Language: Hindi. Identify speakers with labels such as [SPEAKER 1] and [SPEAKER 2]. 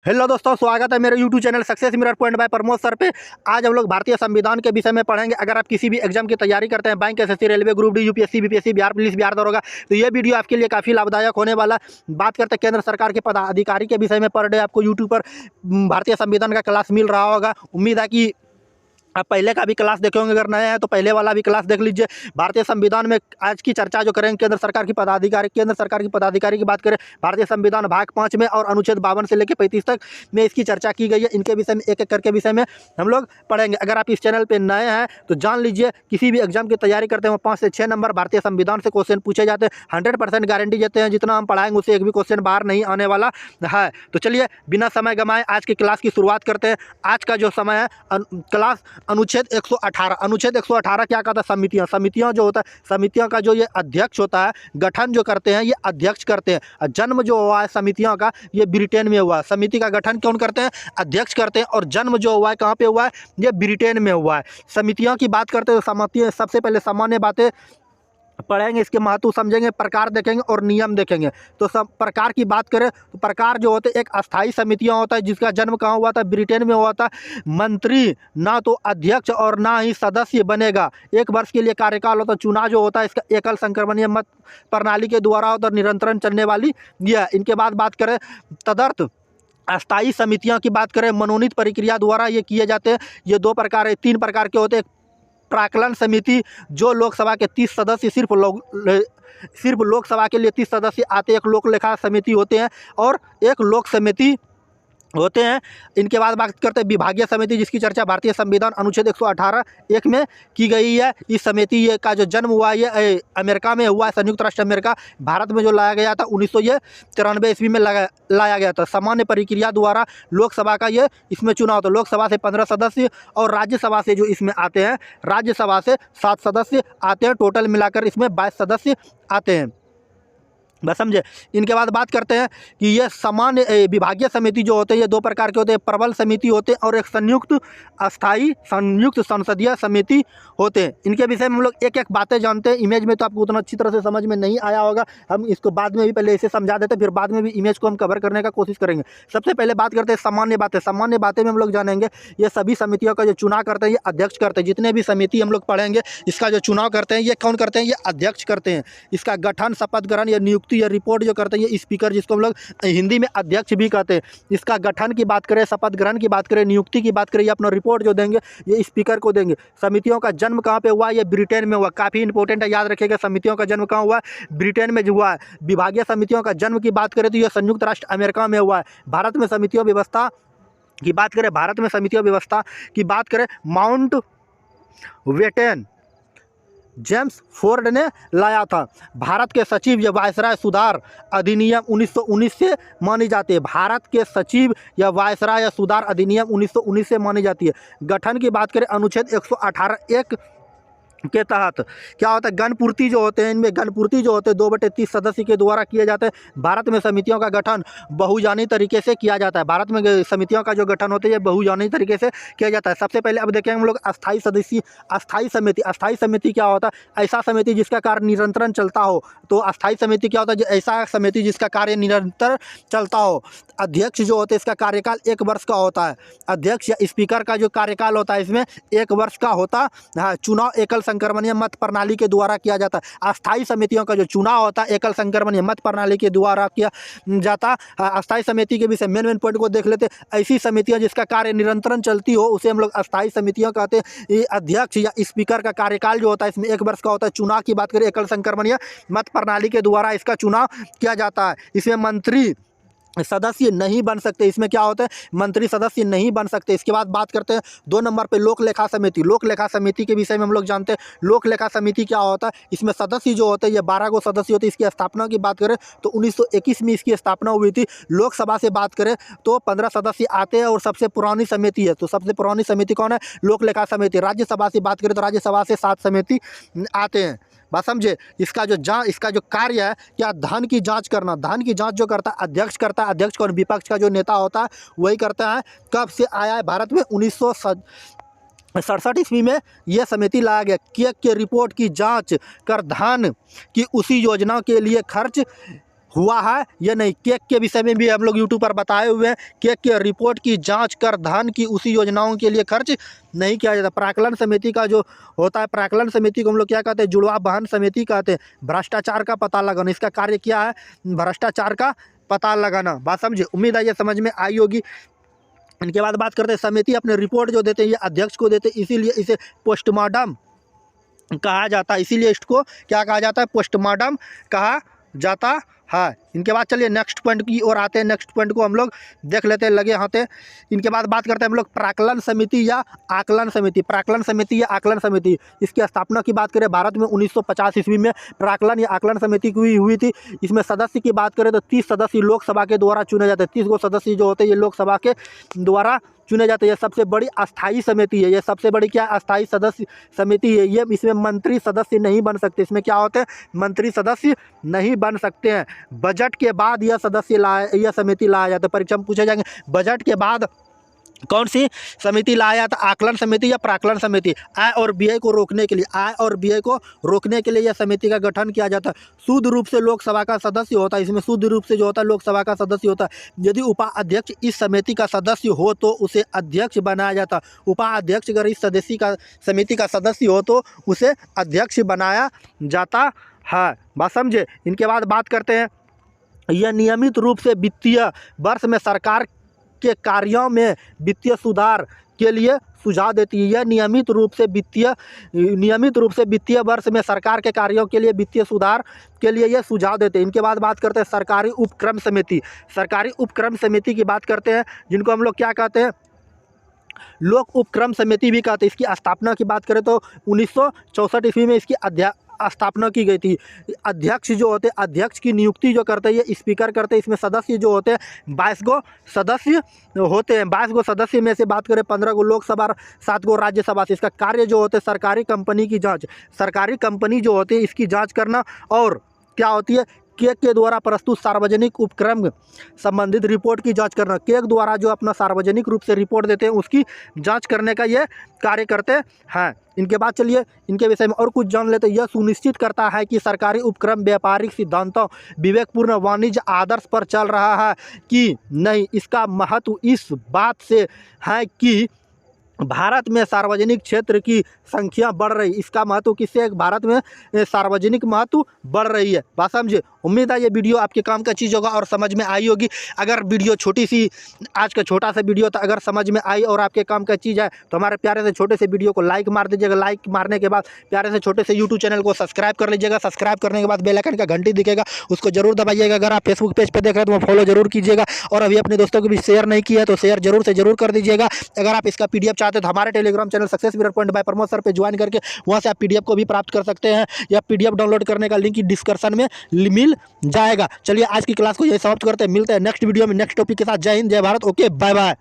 [SPEAKER 1] हेलो दोस्तों, स्वागत है मेरे YouTube channel success mirror point by Pramod sir पे। आज हम लोग भारतीय संविधान के विषय में पढ़ेंगे। अगर आप किसी भी एग्जाम की तैयारी करते हैं, bank, SSC, railway, group D, UPSC, BPSC, Bihar police, Bihar दरोगा, तो ये वीडियो आपके लिए काफ़ी लाभदायक होने वाला। बात करते हैं केंद्र सरकार के पदाधिकारी के विषय में। पर डे आपको यूट्यूब पर भारतीय संविधान का क्लास मिल रहा होगा। उम्मीद है कि आप पहले का भी क्लास देखे होंगे। अगर नए हैं तो पहले वाला भी क्लास देख लीजिए। भारतीय संविधान में आज की चर्चा जो करेंगे केंद्र सरकार की पदाधिकारी की बात करें, भारतीय संविधान भाग 5 में और अनुच्छेद 52 से लेकर 35 तक में इसकी चर्चा की गई है। इनके विषय में एक एक करके विषय में हम लोग पढ़ेंगे। अगर आप इस चैनल पर नए हैं तो जान लीजिए, किसी भी एग्जाम की तैयारी करते हैं 5 से 6 नंबर भारतीय संविधान से क्वेश्चन पूछे जाते हैं। 100% गारंटी देते हैं, जितना हम पढ़ाएंगे उससे एक भी क्वेश्चन बाहर नहीं आने वाला है। तो चलिए बिना समय गंवाए आज की क्लास की शुरुआत करते हैं। आज का जो समय है क्लास अनुच्छेद 118 क्या कहता है? समितियां जो होता है, समितियों का जो ये अध्यक्ष होता है, गठन जो करते हैं ये अध्यक्ष करते हैं। और जन्म जो हुआ है समितियों का, ये ब्रिटेन में हुआ है। समिति का गठन कौन करते हैं? अध्यक्ष करते हैं। और जन्म जो हुआ है कहाँ पे हुआ है? ये ब्रिटेन में हुआ है। समितियों की बात करते हैं, समितियां सबसे पहले सामान्य बातें पढ़ेंगे, इसके महत्व समझेंगे, प्रकार देखेंगे और नियम देखेंगे। तो सब प्रकार की बात करें तो प्रकार जो होते हैं, एक अस्थाई समितियां होता है जिसका जन्म कहाँ हुआ था? ब्रिटेन में हुआ था। मंत्री ना तो अध्यक्ष और ना ही सदस्य बनेगा। 1 वर्ष के लिए कार्यकाल होता है। चुनाव जो होता है इसका एकल संक्रमणीय मत प्रणाली के द्वारा होता है, निरंतर चलने वाली यह। इनके बाद बात करें तदर्थ अस्थाई समितियों की बात करें, मनोनीत प्रक्रिया द्वारा ये किए जाते हैं। ये 2 प्रकार है, 3 प्रकार के होते हैं। प्राक्कलन समिति, जो लोकसभा के 30 सदस्य सिर्फ लोकसभा के लिए 30 सदस्य आते, एक लोक लेखा समिति होते हैं और एक लोक समिति होते हैं। इनके बाद बात करते हैं विभागीय समिति, जिसकी चर्चा भारतीय संविधान अनुच्छेद 118(1) में की गई है। इस समिति ये का जो जन्म हुआ ये अमेरिका में हुआ है, संयुक्त राष्ट्र अमेरिका। भारत में जो लाया गया था 1993 ईस्वी में लाया गया था। सामान्य प्रक्रिया द्वारा लोकसभा का ये इसमें चुनाव होता है। लोकसभा से 15 सदस्य और राज्यसभा से जो इसमें आते हैं, राज्यसभा से 7 सदस्य आते हैं। टोटल मिलाकर इसमें 22 सदस्य आते हैं, बस समझे। इनके बाद बात करते हैं कि ये सामान्य विभागीय समिति जो होते हैं ये 2 प्रकार के होते हैं। प्रबल समिति होते हैं और एक संयुक्त संसदीय समिति होते हैं। इनके विषय में हम लोग एक एक बातें जानते हैं। इमेज में तो आपको उतना अच्छी तरह से समझ में नहीं आया होगा, हम इसको बाद में भी पहले इसे समझा देते हैं, फिर बाद में भी इमेज को हम कवर करने का कोशिश करेंगे। सबसे पहले बात करते हैं सामान्य बातें। सामान्य बातें में हम लोग जानेंगे ये सभी समितियों का जो चुनाव करते हैं ये अध्यक्ष करते हैं। जितने भी समिति हम लोग पढ़ेंगे इसका जो चुनाव करते हैं ये कौन करते हैं? ये अध्यक्ष करते हैं। इसका गठन, शपथ ग्रहण या नियुक्ति या रिपोर्ट जो करते हैं ये स्पीकर, जिसको हम लोग हिंदी में अध्यक्ष भी कहते हैं। इसका गठन की बात करें, शपथ ग्रहण की बात करें, नियुक्ति की बात करें, ये अपना रिपोर्ट जो देंगे ये स्पीकर को देंगे। समितियों का जन्म कहाँ पे हुआ? ये ब्रिटेन में हुआ। काफ़ी इंपॉर्टेंट है, याद रखिएगा। समितियों का जन्म कहाँ हुआ है? ब्रिटेन में जो हुआ है। विभागीय समितियों का जन्म की बात करें तो ये संयुक्त राष्ट्र अमेरिका में हुआ है। भारत में समितियों व्यवस्था की बात करें, भारत में समितियों व्यवस्था की बात करें, माउंट बेटन जेम्स फोर्ड ने लाया था। भारत के सचिव या वायसराय सुधार अधिनियम 1919 से मानी जाती है। भारत के सचिव या वायसराय या सुधार अधिनियम 1919 से मानी जाती है। गठन की बात करें अनुच्छेद 118(1) के तहत क्या होता है? गणपूर्ति जो होते हैं, इनमें गणपूर्ति जो होते हैं 2/30 सदस्य के द्वारा किए जाते हैं। भारत में समितियों का गठन बहुजानी तरीके से किया जाता है। भारत में समितियों का जो गठन होता है ये बहुजानी तरीके से किया जाता है। सबसे पहले अब देखेंगे हम लोग अस्थाई समिति। अस्थाई समिति क्या होता है? ऐसा समिति जिसका कार्य निरंतर चलता हो। तो अस्थाई समिति क्या होता है? ऐसा समिति जिसका कार्य निरंतर चलता हो। अध्यक्ष जो होते हैं इसका कार्यकाल 1 वर्ष का होता है। अध्यक्ष या स्पीकर का जो कार्यकाल होता है इसमें 1 वर्ष का होता है। चुनाव एकल संक्रमणीय मत प्रणाली के द्वारा किया जाता है। अस्थाई समितियों का जो चुनाव होता है एकल संक्रमणीय मत प्रणाली के द्वारा किया जाता है। अस्थाई समिति के विषय मेन पॉइंट को देख लेते हैं। ऐसी समितियां जिसका कार्य निरंतर चलती हो उसे हम लोग अस्थाई समितियां कहते हैं। ये अध्यक्ष या स्पीकर का कार्यकाल जो होता है इसमें 1 वर्ष का होता है। चुनाव की बात करें, एकल संक्रमणीय मत प्रणाली के द्वारा इसका चुनाव किया जाता है। इसमें मंत्री सदस्य नहीं बन सकते। इसमें क्या होता है? मंत्री सदस्य नहीं बन सकते। इसके बाद बात करते हैं 2 नंबर पे लोक लेखा समिति। लोक लेखा समिति के विषय में हम लोग जानते हैं। लोक लेखा समिति क्या होता है? इसमें सदस्य जो होते हैं ये 12 गो सदस्य होते हैं। इसकी स्थापना की बात करें तो 1921 में इसकी स्थापना हुई थी। लोकसभा से बात करें तो 15 सदस्य आते हैं और सबसे पुरानी समिति है। तो सबसे पुरानी समिति कौन है? लोक लेखा समिति। राज्यसभा से बात करें तो राज्यसभा से 7 समिति आते हैं। बात समझे। इसका जो कार्य है क्या? धन की जांच करना। धन की जांच जो करता है अध्यक्ष करता है। अध्यक्ष और विपक्ष का जो नेता होता है वही करता है। कब से आया है भारत में? 1967 ईस्वी में यह समिति लाया गया। के रिपोर्ट की जांच कर धन की उसी योजना के लिए खर्च हुआ है या नहीं। केक के विषय में भी हम लोग यूट्यूब पर बताए हुए हैं। केक के रिपोर्ट की जांच कर धन की उसी योजनाओं के लिए खर्च नहीं किया जाता। प्राक्कलन समिति का जो होता है, प्राक्कलन समिति को हम लोग क्या कहते हैं, जुड़वा बहन समिति कहते हैं। भ्रष्टाचार का पता लगाना, इसका कार्य क्या है, भ्रष्टाचार का पता लगाना। बात समझे, उम्मीद है ये समझ में आई होगी। इनके बाद बात करते हैं, समिति अपने रिपोर्ट जो देते हैं ये अध्यक्ष को देते हैं, इसीलिए इसे पोस्टमार्टम कहा जाता है। इसीलिए इसको क्या कहा जाता है, पोस्टमार्टम कहा जाता है। इनके बाद चलिए नेक्स्ट पॉइंट की ओर आते हैं। नेक्स्ट पॉइंट को हम लोग देख लेते हैं, लगे हाथे। इनके बाद बात करते हैं हम लोग प्राक्कलन समिति या आकलन समिति। प्राक्कलन समिति या आकलन समिति, इसकी स्थापना की बात करें भारत में 1950 ईस्वी में प्राक्कलन या आकलन समिति की हुई थी। इसमें सदस्य की बात करें तो 30 सदस्य लोकसभा के द्वारा चुने जाते हैं। 30 गो सदस्य जो होते हैं ये लोकसभा के द्वारा चुने जाते हैं। ये सबसे बड़ी अस्थाई समिति है। ये सबसे बड़ी क्या अस्थाई सदस्य समिति है। ये इसमें मंत्री सदस्य नहीं बन सकते। इसमें क्या होते हैं, मंत्री सदस्य नहीं बन सकते हैं। बजट के बाद यह समिति लाया जाता है। परीक्षा में पूछे जाएंगे बजट के बाद कौन सी समिति लाया था, आकलन समिति या प्राक्कलन समिति। आय और व्यय को रोकने के लिए, आय और व्यय को रोकने के लिए यह समिति का गठन किया जाता है। शुद्ध रूप से लोकसभा का सदस्य होता है। इसमें शुद्ध रूप से जो होता है लोकसभा का सदस्य होता है। यदि उपाध्यक्ष इस समिति का सदस्य हो तो उसे अध्यक्ष बनाया जाता है। उपाध्यक्ष अगर इस समिति का सदस्य हो तो उसे अध्यक्ष बनाया जाता है। बात समझे। इनके बाद बात करते हैं, यह नियमित रूप से वित्तीय वर्ष में सरकार के कार्यों में वित्तीय सुधार के लिए सुझाव देती है। यह नियमित रूप से वित्तीय वर्ष में सरकार के कार्यों के लिए वित्तीय सुधार के लिए यह सुझाव देते हैं। इनके बाद बात करते हैं सरकारी उपक्रम समिति। सरकारी उपक्रम समिति की बात करते हैं, जिनको हम लोग क्या कहते हैं, लोक उपक्रम समिति भी कहते हैं। इसकी स्थापना की बात करें तो 1964 ईस्वी में इसकी स्थापना की गई थी। अध्यक्ष जो होते हैं, अध्यक्ष की नियुक्ति जो करते हैं ये स्पीकर करते हैं। इसमें सदस्य जो होते हैं 22 गो सदस्य होते हैं। 22 गो सदस्य में से बात करें 15 गो लोकसभा, 7 गो राज्यसभा से। इसका कार्य जो होते हैं सरकारी कंपनी की जांच, सरकारी कंपनी जो होती है इसकी जांच करना, और क्या होती है, केक के द्वारा प्रस्तुत सार्वजनिक उपक्रम संबंधित रिपोर्ट की जांच करना। केक द्वारा जो अपना सार्वजनिक रूप से रिपोर्ट देते हैं उसकी जांच करने का ये कार्य करते हैं। इनके बाद चलिए इनके विषय में और कुछ जान लेते हैं। यह सुनिश्चित करता है कि सरकारी उपक्रम व्यापारिक सिद्धांतों, विवेकपूर्ण वाणिज्य आदर्श पर चल रहा है कि नहीं। इसका महत्व इस बात से है कि भारत में सार्वजनिक क्षेत्र की संख्या बढ़ रही। इसका महत्व किससे, भारत में सार्वजनिक महत्व बढ़ रही है। बात समझे। उम्मीद है ये वीडियो आपके काम का चीज़ होगा और समझ में आई होगी। अगर वीडियो छोटी सी, आज का छोटा सा वीडियो था, अगर समझ में आई और आपके काम का चीज़ है तो हमारे प्यारे से छोटे से वीडियो को लाइक मार दीजिएगा। लाइक मारने के बाद प्यारे से छोटे से यूट्यूब चैनल को सब्सक्राइब कर लीजिएगा। सब्सक्राइब करने के बाद बेल आइकन का घंटी दिखेगा, उसको जरूर दबाइएगा। अगर आप फेसबुक पेज पर देख रहे हैं तो वो फॉलो जरूर कीजिएगा, और अभी अपने दोस्तों को भी शेयर नहीं किया तो शेयर जरूर से जरूर कर दीजिएगा। अगर आप इसका PDF चाहते हैं तो हमारे Telegram channel success mirror point by Pramod sir पे ज्वाइन करके वहाँ से आप PDF को भी प्राप्त कर सकते हैं, या PDF डाउनलोड करने का लिंक डिस्क्रिप्शन में मिल जाएगा। चलिए आज की क्लास को यही समाप्त करते हैं। मिलते हैं नेक्स्ट वीडियो में नेक्स्ट टॉपिक के साथ। जय हिंद, जय भारत। Okay, bye bye.